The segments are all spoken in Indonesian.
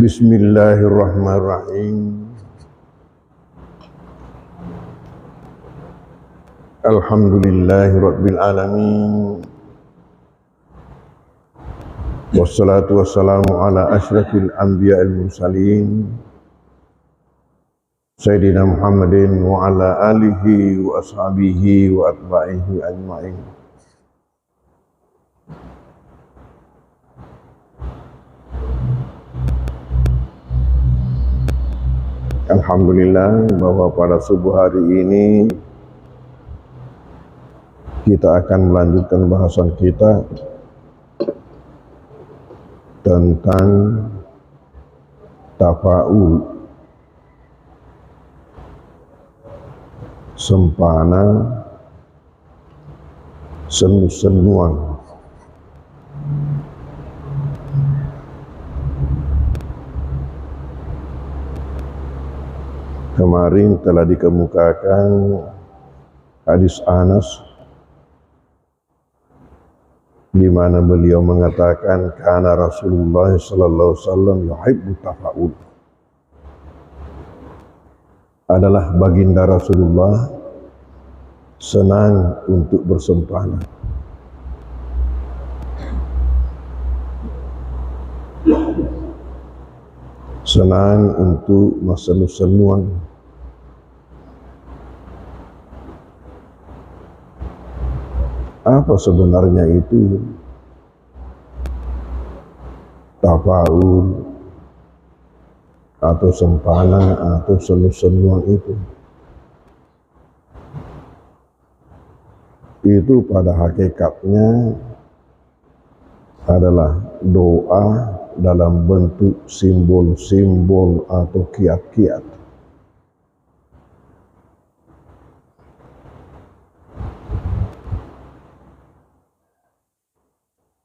Bismillahirrahmanirrahim. Alhamdulillahi rabbil alamin. Wassalatu wassalamu ala asyrafil anbiya'il mursalin Sayyidina Muhammadin wa ala alihi wa ashabihi wa atba'ihi ajma'in. Alhamdulillah bahwa pada subuh hari ini kita akan melanjutkan bahasan kita tentang tafa'ul, sempana, senu-senuan. Kemarin telah dikemukakan hadis Anas di mana beliau mengatakan kana Rasulullah sallallahu alaihi wasallam yuhibbu tafa'ul. Adalah baginda Rasulullah senang untuk bersempana. Senang untuk senu-senuan. Apa sebenarnya itu tafa'ul atau sempana atau senu-senuan itu? Itu pada hakikatnya adalah doa dalam bentuk simbol-simbol atau kiat-kiat.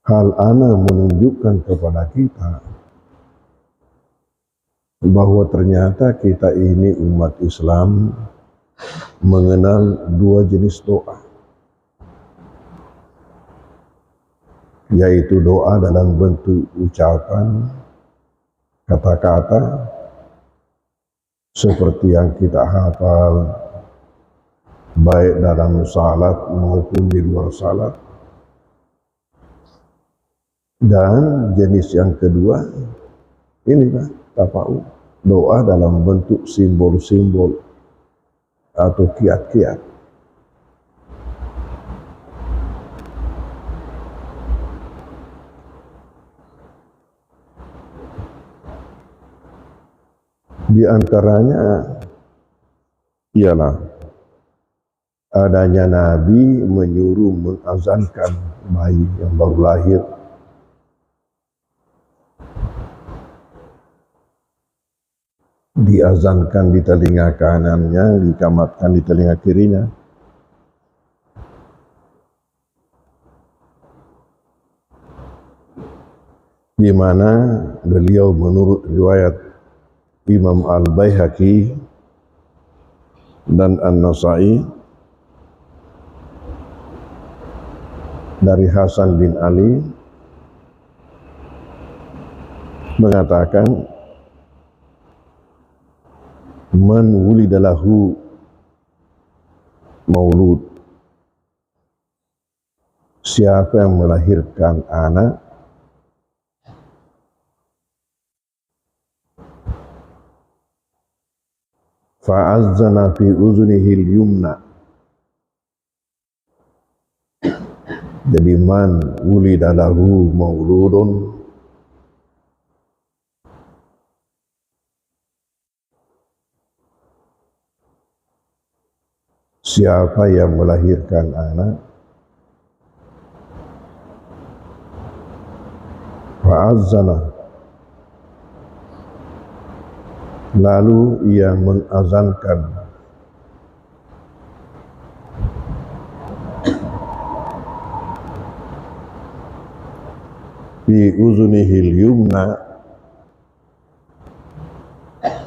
Hal ana menunjukkan kepada kita bahwa ternyata kita ini umat Islam mengenal dua jenis doa, yaitu doa dalam bentuk ucapan, kata-kata, seperti yang kita hafal, baik dalam salat maupun di luar salat. Dan jenis yang kedua, inilah tafa'ul, doa dalam bentuk simbol-simbol atau kiat-kiat. Di antaranya ialah adanya Nabi menyuruh mengazankan bayi yang baru lahir. Diazankan di telinga kanannya, dikamatkan di telinga kirinya. Di mana beliau menurut riwayat Imam Al-Baihaqi dan An-Nasa'i dari Hasan bin Ali mengatakan man wulidalahu maulud, siapa yang melahirkan anak fa'azzana fi uzunihil yumna, jadi man wulidalahu mauludun, siapa yang melahirkan anak fa'azzana, lalu ia mengazankan fi uzunihil yumna,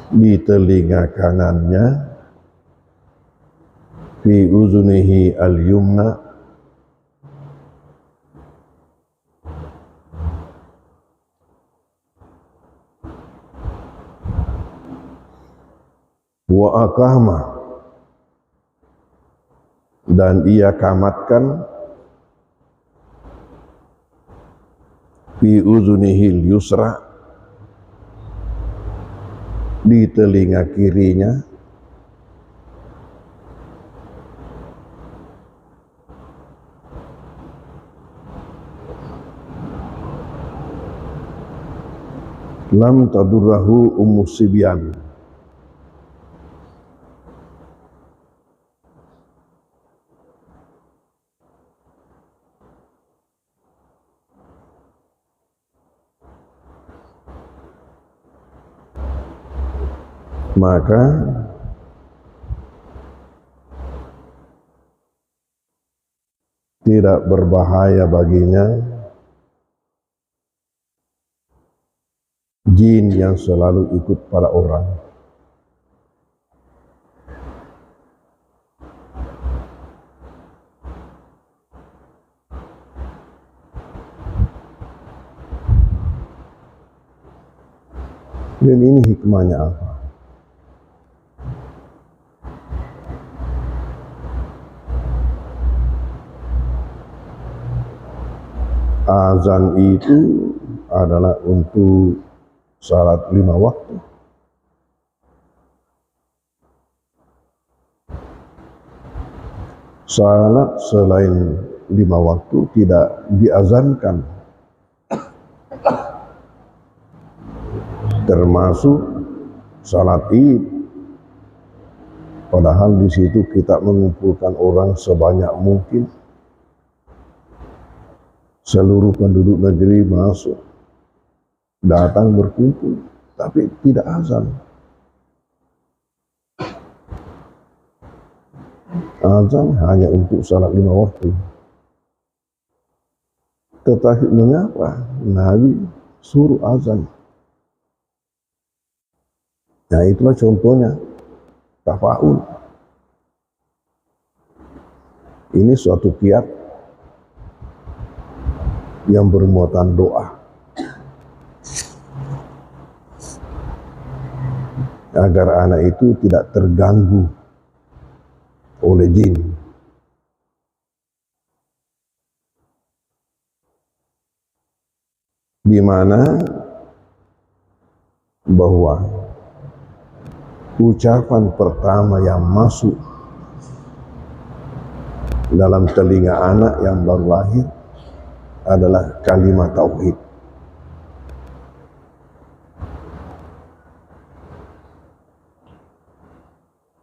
di telinga kanannya, fi uzunihi al-yumna, wa aqama, dan ia kamatkan fi uzunihil yusra, di telinga kirinya, lam tadurrahu sibyan, maka tidak berbahaya baginya jin yang selalu ikut pada orang. Dan ini hikmahnya apa? Azan itu adalah untuk salat 5 waktu. Salat selain 5 waktu tidak diazankan, termasuk salat Id. Padahal di situ kita mengumpulkan orang sebanyak mungkin, seluruh penduduk negeri masuk, datang berkumpul, tapi tidak azan. Azan hanya untuk salat 5 waktu. Tetapi mengapa Nabi suruh azan? Nah, itulah contohnya tafaul. Ini suatu kiat yang bermuatan doa agar anak itu tidak terganggu oleh jin. Di mana bahwa ucapan pertama yang masuk dalam telinga anak yang baru lahir adalah kalimat tauhid.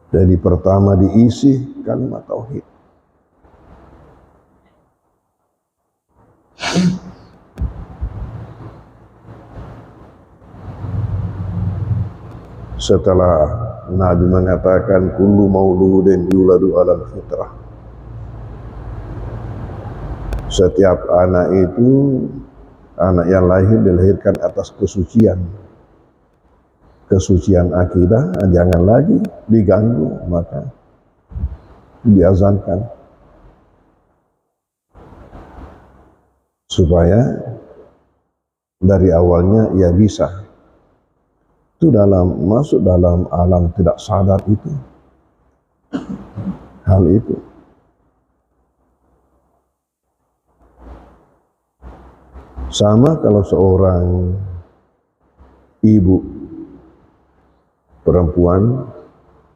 Jadi pertama diisi kalimat tauhid. Setelah Nabi mengatakan kullu mauludin yuladu alal fitrah, setiap anak itu, anak yang lahir dilahirkan atas kesucian. Kesucian akidah jangan lagi diganggu, maka diazankan supaya dari awalnya ia bisa. Itu masuk dalam alam tidak sadar itu, hal itu. Sama kalau seorang ibu perempuan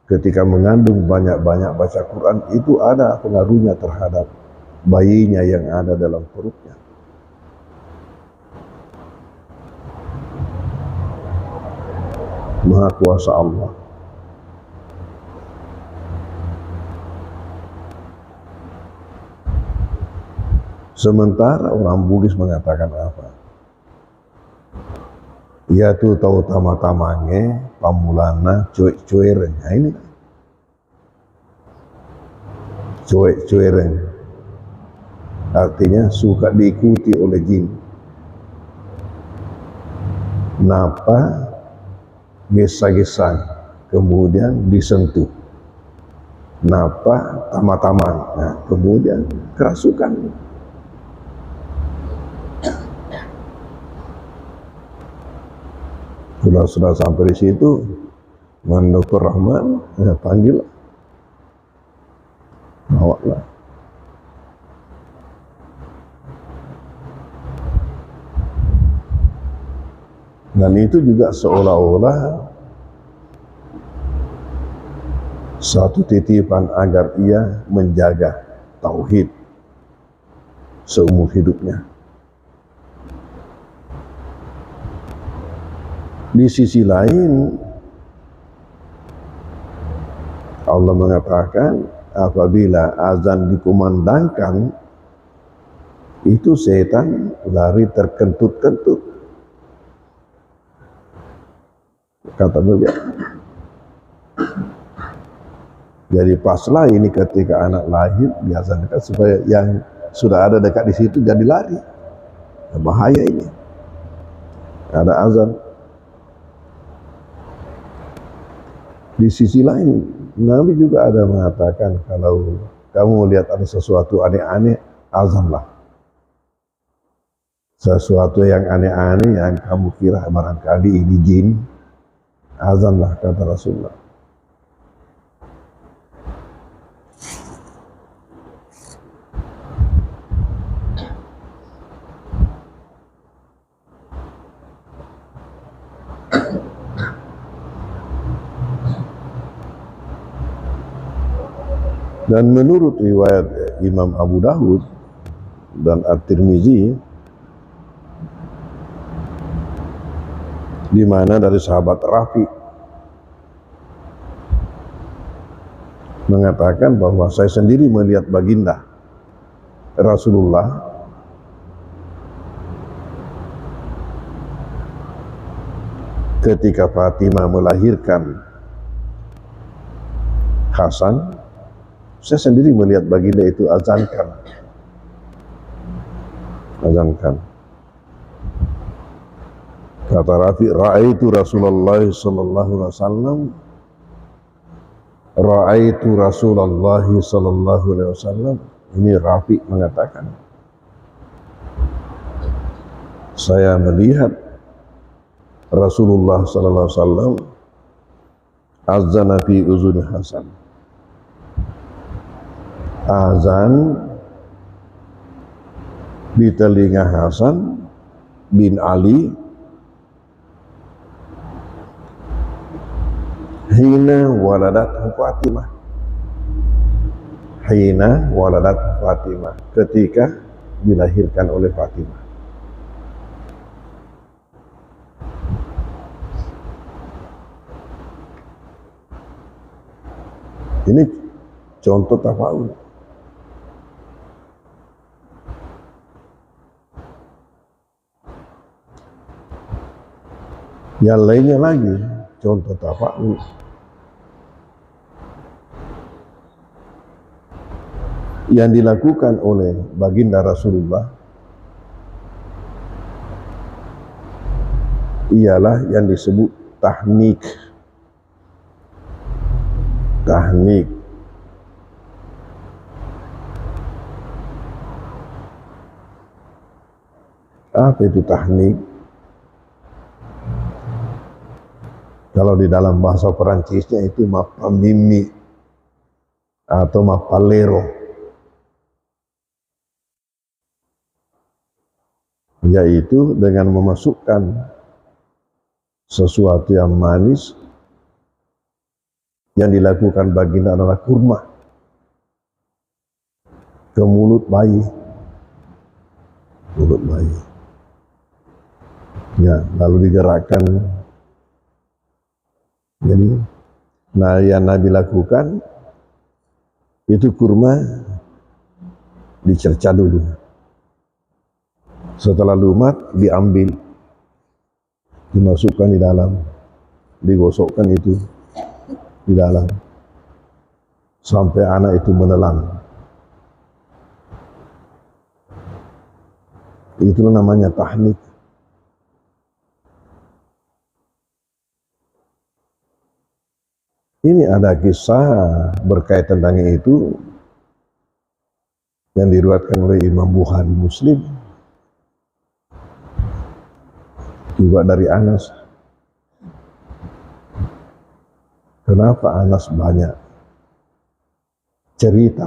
ketika mengandung banyak-banyak baca Quran, itu ada pengaruhnya terhadap bayinya yang ada dalam perutnya. Maha kuasa Allah. Sementara orang Bugis mengatakan apa? Ya tu tahu tama-tamange, pamulana, cuek-cueren. Nah ini cuek-cueren. Artinya suka diikuti oleh jin. Napa gesang-gesang, kemudian disentuh. Napa tama-taman, nah, kemudian kerasukan. Sudah sampai di situ, Man Dr. Rahman, ya panggil, bawa lah. Dan itu juga seolah-olah satu titipan agar ia menjaga tauhid seumur hidupnya. Di sisi lain, Allah mengatakan apabila azan dikumandangkan, itu setan lari terkentut-kentut. Kata beliau. Jadi paslah ini ketika anak lahir diazankan supaya yang sudah ada dekat di situ jadi lari. Bahaya ini. Ada azan. Di sisi lain, Nabi juga ada mengatakan kalau kamu melihat ada sesuatu aneh-aneh, azanlah. Sesuatu yang aneh-aneh yang kamu kira barangkali ini jin, azanlah, kata Rasulullah. Dan menurut riwayat Imam Abu Dawud dan At-Tirmizi, di mana dari sahabat Rafi mengatakan bahwa saya sendiri melihat baginda Rasulullah ketika Fatimah melahirkan Hasan. Saya sendiri melihat baginda itu azankan. Kata Rafi, ra'aitu Rasulullah sallallahu alaihi wasallam, ra'aitu Rasulullah sallallahu alaihi wasallam. Ini Rafi mengatakan, saya melihat Rasulullah sallallahu alaihi wasallam azana fi uzuni Hasan. Azan di telinga Hasan bin Ali hina waladat Fatimah, hina waladat Fatimah, ketika dilahirkan oleh Fatimah. Ini contoh tafa'ul. Yang lainnya lagi contoh tafa'ul. Yang dilakukan oleh baginda Rasulullah ialah yang disebut tahnik. Tahnik. Apa itu tahnik? Kalau di dalam bahasa Perancisnya itu mapamimi atau mapalero, yaitu dengan memasukkan sesuatu yang manis. Yang dilakukan baginda adalah kurma ke mulut bayi. Mulut bayi. Ya, lalu digerakkan. Jadi, nah yang Nabi lakukan itu kurma dicerca dulu. Setelah lumat diambil, dimasukkan di dalam, digosokkan itu di dalam sampai anak itu menelan. Itulah namanya tahnik. Ini ada kisah berkaitan dengan itu yang diriwayatkan oleh Imam Bukhari Muslim, juga dari Anas. Kenapa Anas banyak cerita?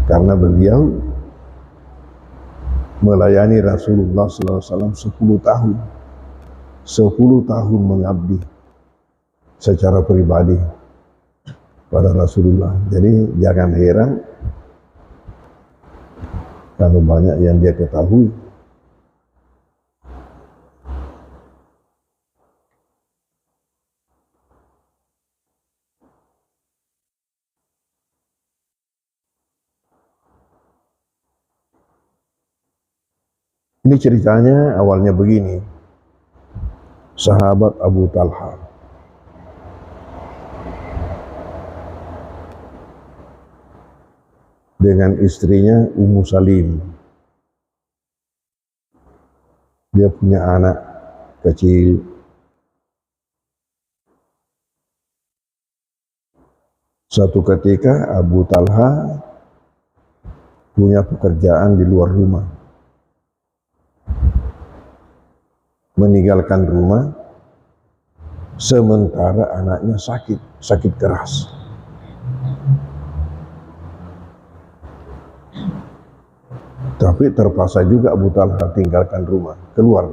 Karena beliau melayani Rasulullah SAW 10 tahun. 10 tahun mengabdi secara pribadi pada Rasulullah. Jadi jangan heran kalau banyak yang dia ketahui. Ini ceritanya awalnya begini. Sahabat Abu Talha dengan istrinya Ummu Salim. Dia punya anak kecil. Suatu ketika Abu Talha punya pekerjaan di luar rumah. Meninggalkan rumah sementara anaknya sakit keras. Tapi terpaksa juga Abu Talha tinggalkan rumah, keluar.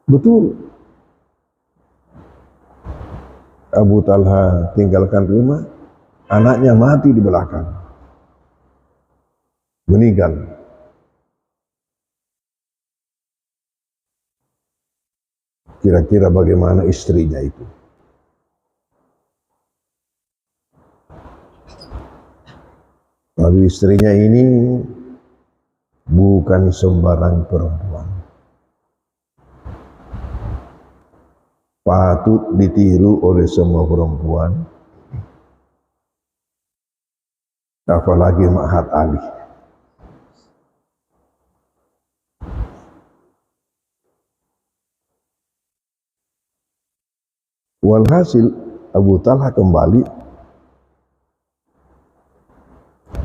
Betul. Abu Talha tinggalkan rumah, anaknya mati di belakang. Meninggal. Kira-kira bagaimana istrinya itu? Lalu istrinya ini bukan sembarang perempuan. Patut ditiru oleh semua perempuan. Apalagi Mahat Ali. Walhasil Abu Talha kembali,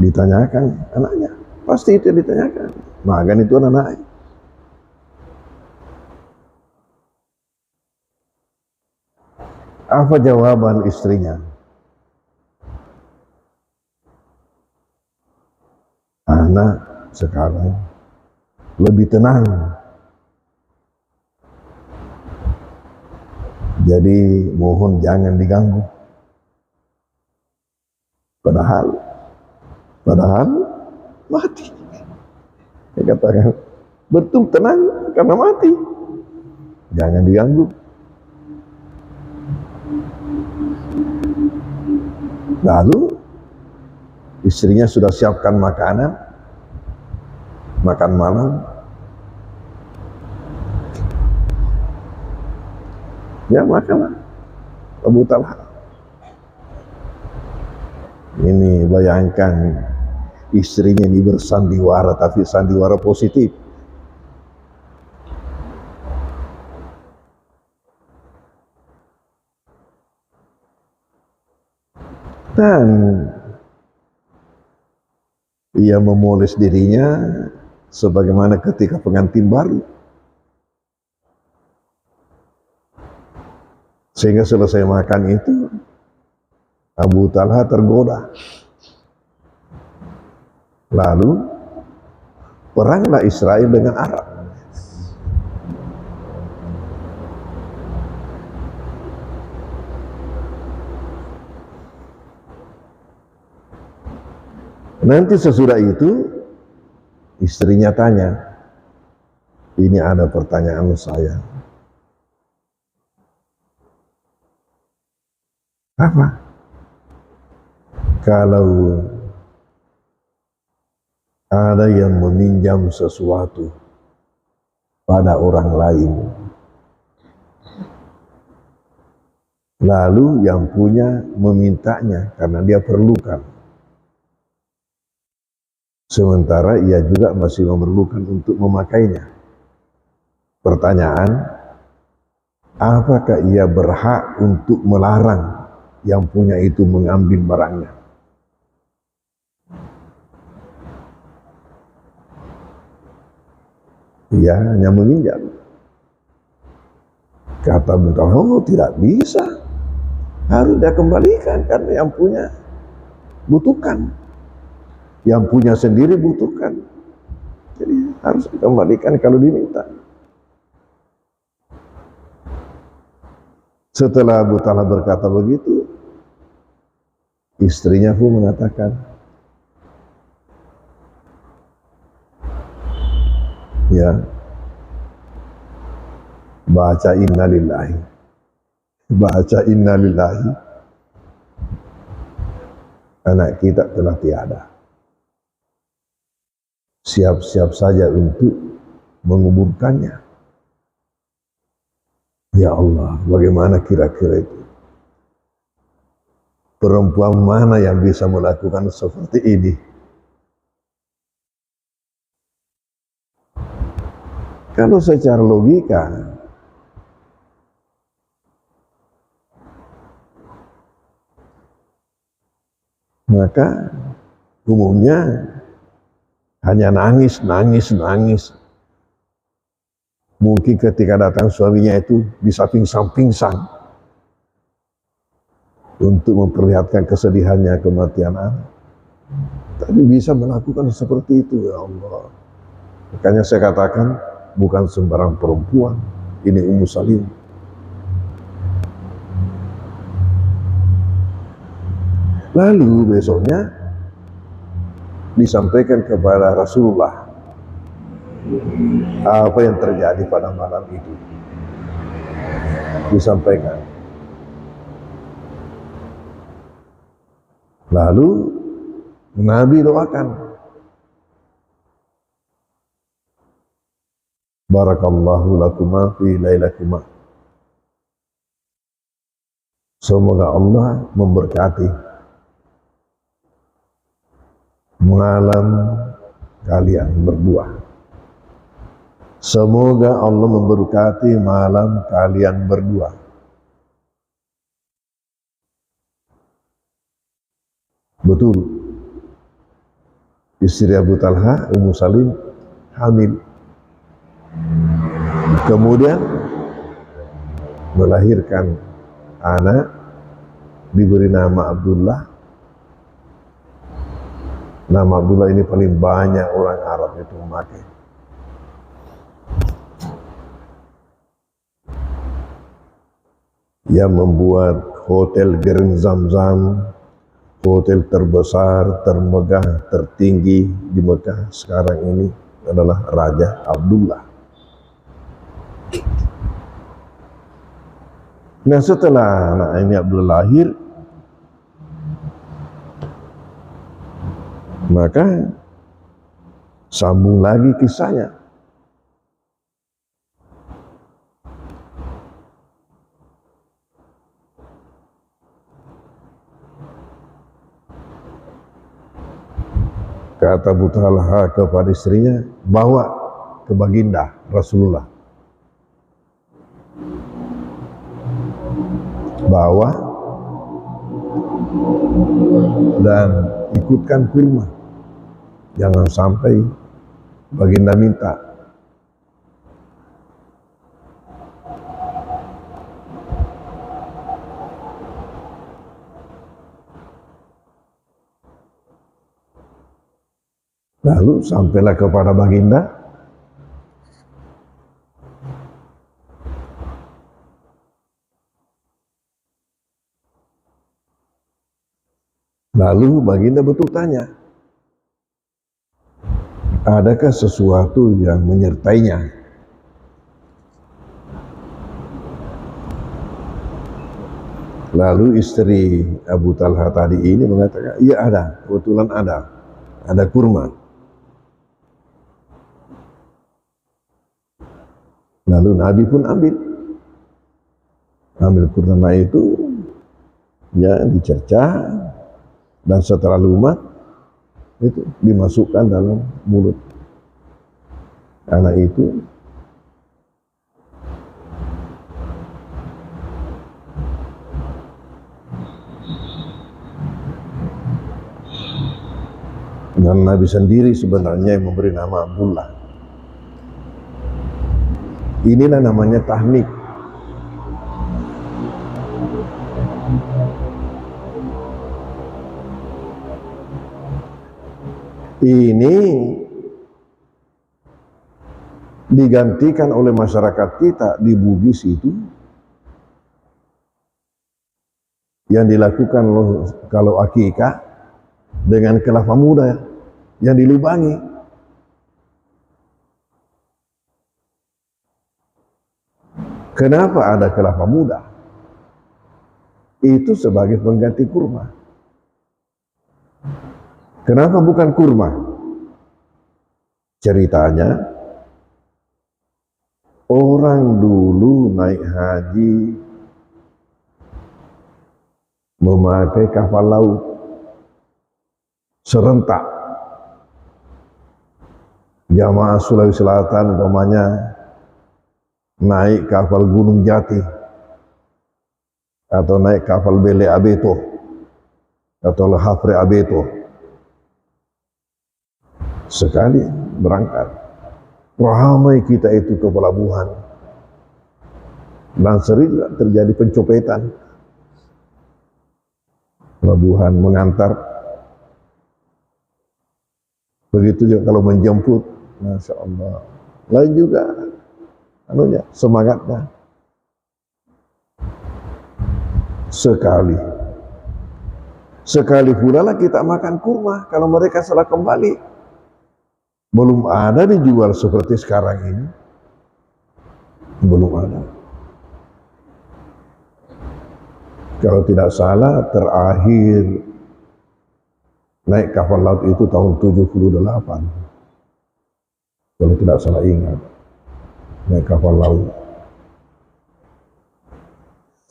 ditanyakan anaknya, pasti itu ditanyakan, makan itu anaknya. Apa jawaban istrinya? Anak sekarang lebih tenang, jadi mohon jangan diganggu. Padahal mati. Dia katakan, betul tenang karena mati. Jangan diganggu. Lalu istrinya sudah siapkan makanan, makan malam. Ya makanlah Abu Talha. Ini bayangkan istrinya ini bersandiwara, tapi sandiwara positif. Dan ia memoles dirinya sebagaimana ketika pengantin baru. Sehingga selesai makan itu Abu Talha tergoda. Lalu peranglah Israel dengan Arab. Nanti sesudah itu istrinya tanya, ini ada pertanyaan saya. Apa? Kalau ada yang meminjam sesuatu pada orang lain, lalu yang punya memintanya karena dia perlukan, sementara ia juga masih memerlukan untuk memakainya. Pertanyaan, apakah ia berhak untuk melarang yang punya itu mengambil barangnya? Ia hanya meminjam. Kata Abu Talha, oh tidak bisa, harus dia kembalikan karena yang punya butuhkan, yang punya sendiri butuhkan, jadi harus dikembalikan kalau diminta. Setelah Abu Talha berkata begitu, istrinya pun mengatakan, ya, baca innalillahi, baca innalillahi, anak kita telah tiada. Siap-siap saja untuk menguburkannya. Ya Allah, bagaimana kira-kira itu? Perempuan mana yang bisa melakukan seperti ini? Kalau secara logika, maka umumnya hanya nangis. Mungkin ketika datang suaminya itu bisa pingsan untuk memperlihatkan kesedihannya kematian anak. Tapi bisa melakukan seperti itu, ya Allah. Makanya saya katakan, bukan sembarang perempuan, ini Ummu Salim. Lalu besoknya disampaikan kepada Rasulullah apa yang terjadi pada malam itu. Disampaikan. Lalu Nabi doakan, barakallahu lakuma fi lailakuma. Semoga Allah memberkati malam kalian berdua. Semoga Allah memberkati malam kalian berdua. Betul, istri Abu Talha, Ummu Salim, hamil. Kemudian melahirkan anak, diberi nama Abdullah. Nama Abdullah ini paling banyak orang Arab itu memakai. Yang membuat hotel Gerin Zamzam, hotel terbesar, termegah, tertinggi di Mekah sekarang ini adalah Raja Abdullah. Nah, setelah anak ini Abdullah lahir, maka sambung lagi kisahnya. Kata Abu Talha kepada istrinya, bawa ke baginda Rasulullah. Bawa dan ikutkan kurma. Jangan sampai baginda minta. Lalu sampailah kepada baginda. Lalu baginda bertanya, adakah sesuatu yang menyertainya? Lalu istri Abu Talha tadi ini mengatakan, iya ada, kebetulan ada kurma. Lalu Nabi pun ambil kurma itu, ya dicercah, dan setelah lumat itu dimasukkan dalam mulut anak itu. Dan Nabi sendiri sebenarnya yang memberi nama Abdullah. Inilah namanya tahnik. Ini digantikan oleh masyarakat kita di Bugis itu yang dilakukan kalau akikah dengan kelapa muda yang dilubangi. Kenapa ada kelapa muda? Itu sebagai pengganti kurma. Kenapa bukan kurma? Ceritanya, orang dulu naik haji memakai kapal laut serentak. Jamaah Sulawesi Selatan umpamanya naik kapal Gunung Jati atau naik kapal Bele Abeto atau Hafre Abeto, sekali berangkat ramai kita itu ke pelabuhan dan sering terjadi pencopetan. Pelabuhan mengantar, begitu juga kalau menjemput, Masya Allah. Lain juga semangatnya. Sekali pula lah kita makan kurma kalau mereka salah kembali. Belum ada dijual seperti sekarang ini. Belum ada. Kalau tidak salah terakhir naik kapal laut itu tahun 78. Kalau tidak salah ingat. Naik kapal laut.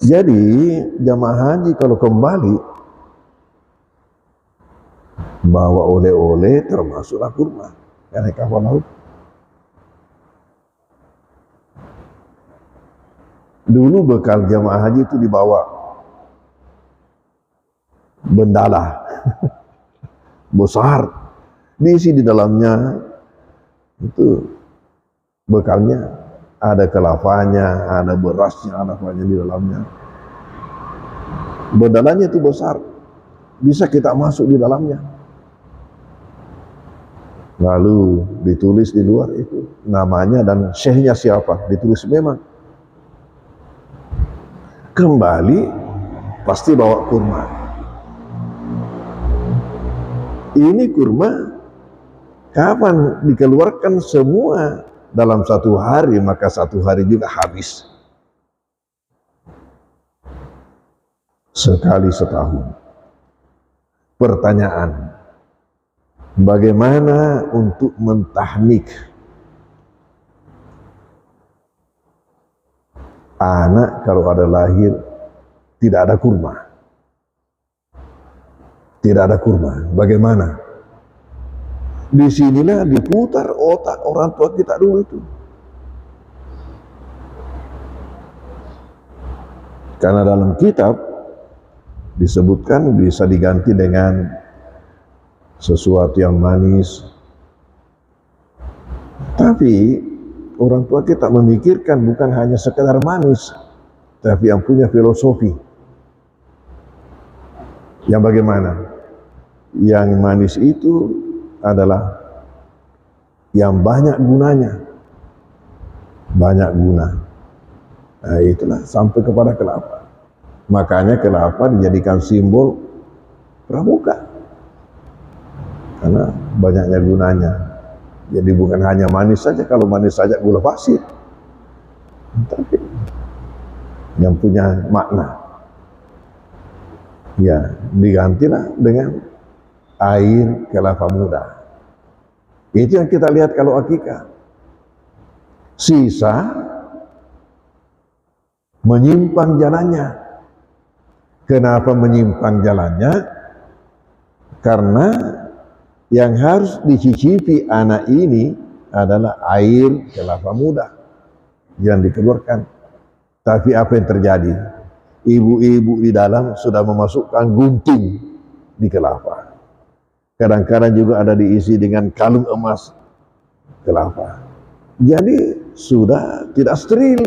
Jadi jamaah haji kalau kembali bawa oleh-oleh termasuklah kurma yang naik kapal laut. Dulu bekal jamaah haji itu dibawa bendala besar, diisi di dalamnya itu bekalnya, ada kelapanya, ada berasnya, ada apanya di dalamnya. Bendalanya itu besar, bisa kita masuk di dalamnya. Lalu ditulis di luar itu namanya dan syekhnya siapa, ditulis memang. Kembali pasti bawa kurma. Ini kurma kapan dikeluarkan semua dalam satu hari, maka satu hari juga habis. Sekali setahun. Pertanyaan, bagaimana untuk mentahnik anak kalau ada lahir tidak ada kurma? Tidak ada kurma, bagaimana? Disinilah diputar otak orang tua kita dulu itu. Karena dalam kitab disebutkan bisa diganti dengan sesuatu yang manis. Tapi orang tua kita memikirkan bukan hanya sekedar manis, tapi yang punya filosofi. Yang bagaimana? Yang manis itu adalah yang banyak gunanya. Banyak guna. Nah, itulah sampai kepada kelapa. Makanya kelapa dijadikan simbol pramuka. Karena banyaknya gunanya. Jadi bukan hanya manis saja, kalau manis saja gula pasir. Tapi yang punya makna. Ya, digantilah dengan air kelapa muda. Itu yang kita lihat kalau akikah. Sisa menyimpang jalannya. Kenapa menyimpang jalannya? Karena yang harus dicicipi anak ini adalah air kelapa muda yang dikeluarkan. Tapi apa yang terjadi? Ibu-ibu di dalam sudah memasukkan gunting di kelapa. Kadang-kadang juga ada diisi dengan kalung emas kelapa. Jadi sudah tidak steril.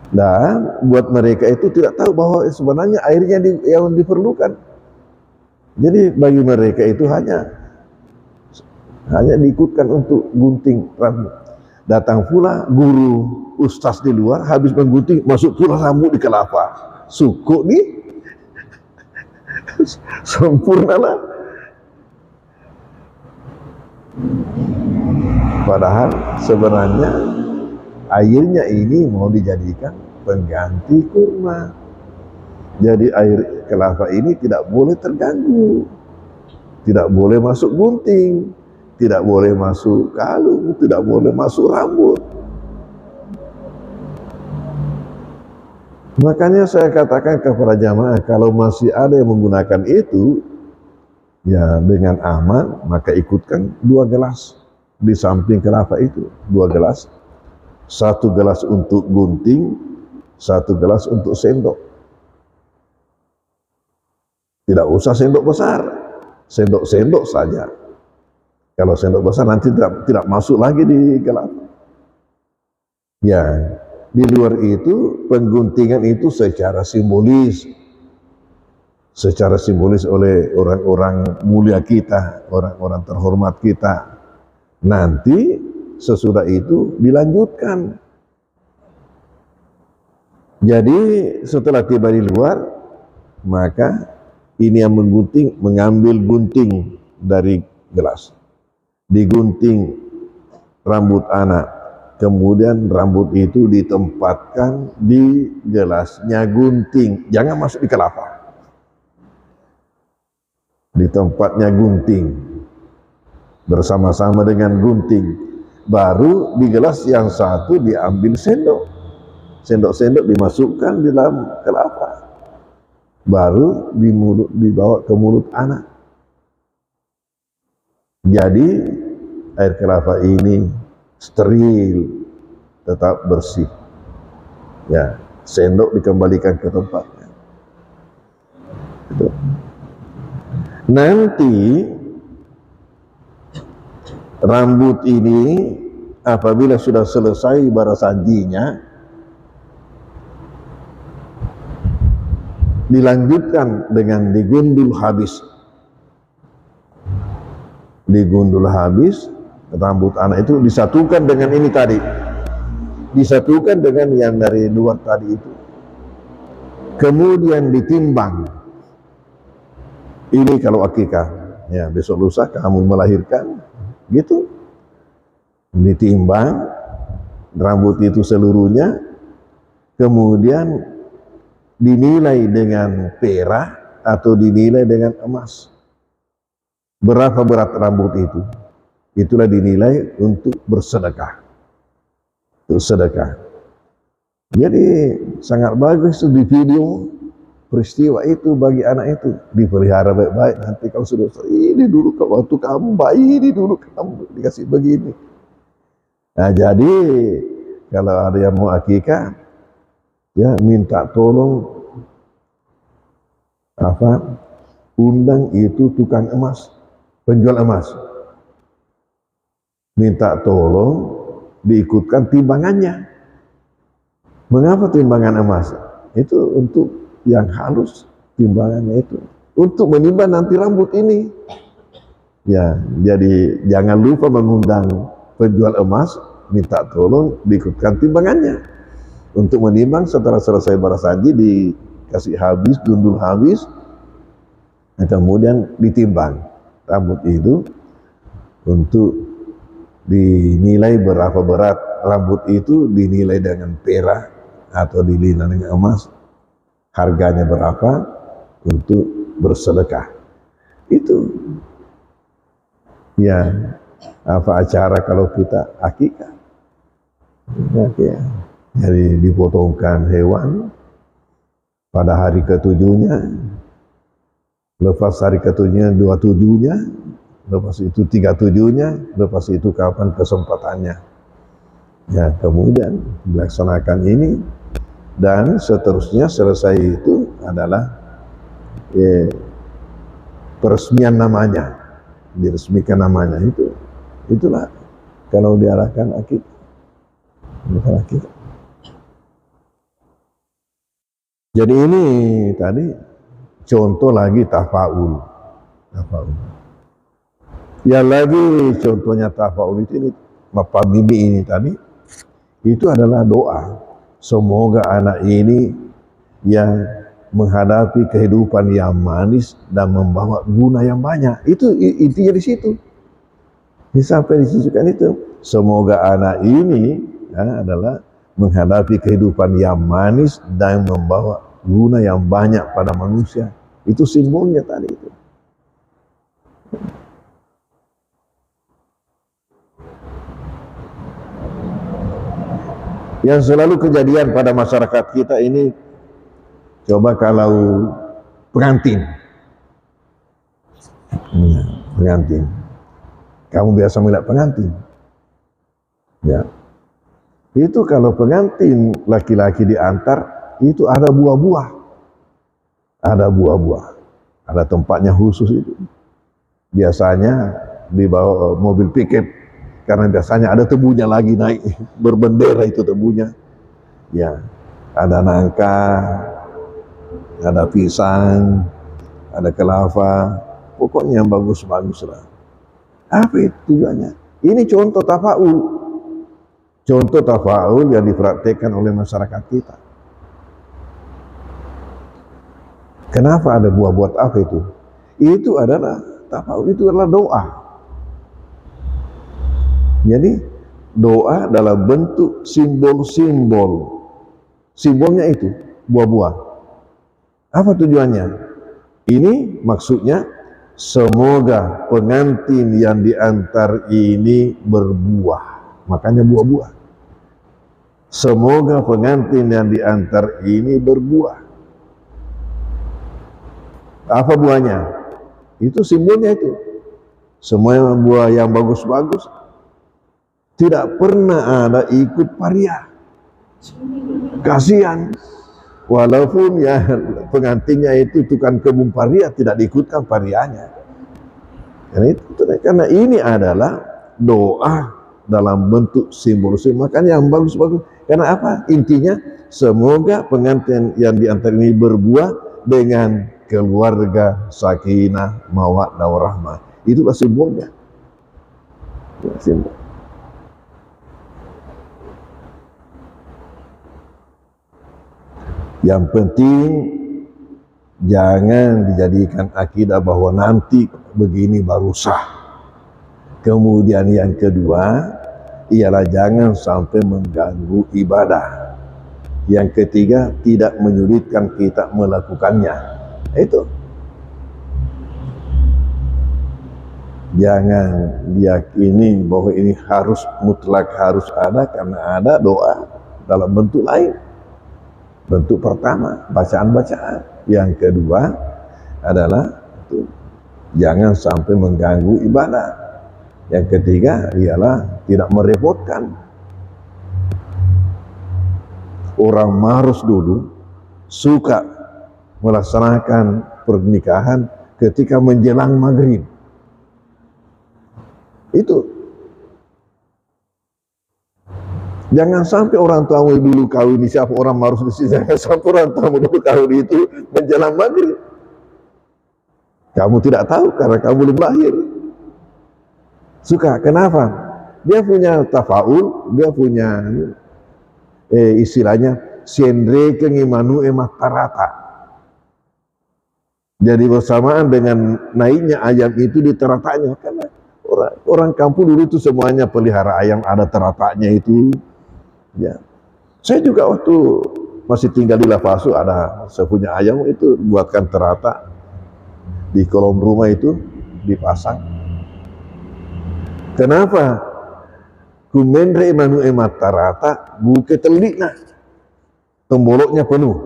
Dan buat mereka itu tidak tahu bahwa sebenarnya airnya yang diperlukan. Jadi bagi mereka itu hanya hanya diikutkan untuk gunting rambut. Datang pula guru ustaz di luar, habis menggunting masuk pula rambut di kelapa, suku nih sempurnalah. Padahal sebenarnya airnya ini mau dijadikan pengganti kurma. Jadi air kelapa ini tidak boleh terganggu, tidak boleh masuk gunting, tidak boleh masuk kalung, tidak boleh masuk rambut. Makanya saya katakan kepada jamaah, kalau masih ada yang menggunakan itu, ya dengan aman, maka ikutkan 2 gelas di samping kelapa itu, 2 gelas, 1 gelas untuk gunting, 1 gelas untuk sendok. Tidak usah sendok besar, sendok-sendok saja. Kalau sendok besar nanti tidak masuk lagi di kelapa. Ya, di luar itu pengguntingan itu secara simbolis oleh orang-orang mulia kita, orang-orang terhormat kita. Nanti sesudah itu dilanjutkan. Jadi setelah tiba di luar, maka ini yang menggunting, mengambil gunting dari gelas, digunting rambut anak, kemudian rambut itu ditempatkan di gelasnya gunting, jangan masuk di kelapa, di tempatnya gunting bersama-sama dengan gunting. Baru di gelas yang satu diambil sendok dimasukkan di dalam kelapa, baru dibawa ke mulut anak. Jadi air kelapa ini steril, tetap bersih. Ya, sendok dikembalikan ke tempatnya. Itu. Nanti rambut ini apabila sudah selesai barasanjinya, dilanjutkan dengan digundul habis. Digundul habis, rambut anak itu disatukan dengan ini tadi, disatukan dengan yang dari luar tadi itu, kemudian ditimbang. Ini kalau akikah, ya besok lusa kamu melahirkan, gitu, ditimbang rambut itu seluruhnya, kemudian dinilai dengan perak atau dinilai dengan emas. Berapa berat rambut itu? Itulah dinilai untuk bersedekah. Untuk sedekah. Jadi sangat bagus di video peristiwa itu bagi anak itu. Dipelihara baik-baik. Nanti kalau sudah ini dulu waktu kamu bayi, ini dulu kamu dikasih begini. Nah jadi kalau ada yang mau akikah, ya minta tolong undang itu tukang emas, penjual emas, minta tolong diikutkan timbangannya. Mengapa timbangan emas? Itu untuk yang halus, timbangannya itu untuk menimbang nanti rambut ini. Ya, jadi jangan lupa mengundang penjual emas, minta tolong diikutkan timbangannya untuk menimbang. Setelah selesai barasanji dikasih habis, gundul habis, nah, kemudian ditimbang rambut itu untuk dinilai berapa berat rambut itu, dinilai dengan perak atau dinilai dengan emas, harganya berapa untuk bersedekah. Itu ya apa acara kalau kita akikah, ya. Jadi dipotongkan hewan pada hari ketujuhnya, lepas hari ketujuhnya 27-nya, lepas itu 37-nya, lepas itu kapan kesempatannya. Ya, kemudian dilaksanakan ini, dan seterusnya selesai itu adalah peresmian namanya, diresmikan namanya. Itulah kalau diarahkan akikah. Jadi ini tadi contoh lagi tafaul. Yang lagi contohnya tafaul itu ini, Bapak Bibi ini tadi, itu adalah doa. Semoga anak ini yang menghadapi kehidupan yang manis dan membawa guna yang banyak. Itu intinya di situ. Sampai disitukan itu. Semoga anak ini ya, adalah menghadapi kehidupan yang manis dan membawa guna yang banyak pada manusia. Itu simbolnya tadi itu. Yang selalu kejadian pada masyarakat kita ini, coba kalau pengantin, pengantin, kamu biasa melihat pengantin, ya, itu kalau pengantin laki-laki diantar, itu ada buah-buah, ada tempatnya khusus itu, biasanya dibawa mobil pickup, karena biasanya ada tebunya lagi naik, berbendera itu tebunya, ya, ada nangka, ada pisang, ada kelapa, pokoknya yang bagus-bagus lah. Apa itu tujuannya? Ini contoh tafaul. Contoh tafaul yang dipraktekkan oleh masyarakat kita. Kenapa ada buat apa itu? Itu adalah tafaul, itu adalah doa. Jadi doa dalam bentuk simbol-simbol. Simbolnya itu buah-buah. Apa tujuannya? Ini maksudnya semoga pengantin yang diantar ini berbuah. Makanya buah-buah. Semoga pengantin yang diantar ini berbuah. Apa buahnya? Itu simbolnya itu. Semua buah yang bagus-bagus tidak pernah ada ikut paria. Kasihan. Walaupun ya pengantinnya itu tukang kebun paria, tidak diikutkan parianya. Karena ini adalah doa dalam bentuk simbol-simbol. Makanya yang bagus-bagus. Karena apa? Intinya semoga pengantin yang diantar ini berbuah dengan keluarga sakinah, mawaddah warahmah. Itulah simbolnya. Simbol. Yang penting jangan dijadikan akidah bahwa nanti begini baru sah. Kemudian yang kedua ialah jangan sampai mengganggu ibadah. Yang ketiga tidak menyulitkan kita melakukannya. Itu. Jangan diyakini bahwa ini harus mutlak harus ada, karena ada doa dalam bentuk lain. Bentuk pertama, bacaan-bacaan. Yang kedua adalah jangan sampai mengganggu ibadah. Yang ketiga ialah tidak merepotkan. Orang Maros dulu suka melaksanakan pernikahan ketika menjelang maghrib. Itu. Jangan sampai orang tamu dulu kawin, siapa orang Maros di sini, jangan sampai orang tamu dulu kawin itu menjelang maghrib. Kamu tidak tahu karena kamu belum lahir. Suka, kenapa? Dia punya tafaul, dia punya istilahnya sendre kengimanu matarata. Jadi bersamaan dengan naiknya ayam itu di teratanya, karena orang kampung dulu itu semuanya pelihara ayam, ada teratanya itu. Ya, saya juga waktu masih tinggal di Lavasu ada saya punya ayam itu buatkan terata di kolom rumah itu dipasang. Kenapa? Kumendre manu emat terata buke telikna, temboloknya penuh.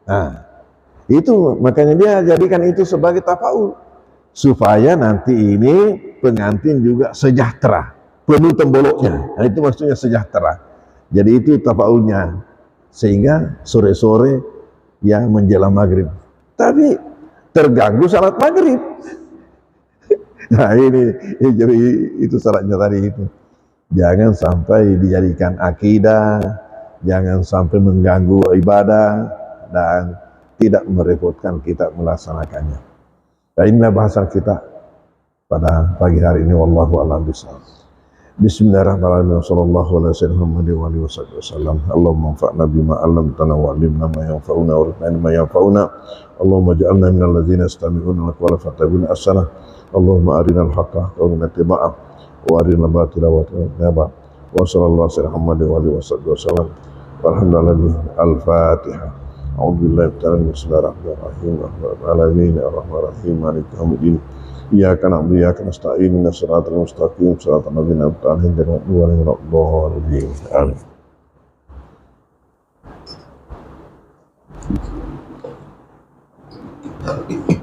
Nah, itu makanya dia jadikan itu sebagai tafaul supaya nanti ini pengantin juga sejahtera, penuh temboloknya. Nah, itu maksudnya sejahtera. Jadi itu tafaulnya, sehingga sore-sore ya menjelang maghrib. Tapi terganggu salat maghrib. Nah ini jadi itu syaratnya tadi itu. Jangan sampai dijadikan akidah, jangan sampai mengganggu ibadah dan tidak merepotkan kita melaksanakannya. Nah inilah bahasa kita. pada pagi hari ini. Wallahu a'lam bishawab. Bismillahirrahmanirrahim. Sallallahu alaihi wasallam. Allahumma anfa'na bima 'allamtana wa 'allimna ma yanfa'una wa rifa'na ma yanfa'una. Allahumma ij'alna minal ladzina yastami'una al-qawla fattabi'una ahsanah. Allahumma arinal haqqa warzuqna ittiba'ah wa arinal batila warzuqna ijtinabah. Wa sallallahu alaihi wasallam. Walhamdulillah. Al-Fatihah. A'udzu billahi bismillahirrahmanirrahim. Alamin arrahmanirrahim maliki yaumiddin. Iyyaka na'budu wa iyyaka nasta'in ihdinas siratal mustaqim siratal ladzina an'amta 'alaihim ghairil maghdubi 'alaihim. Amin.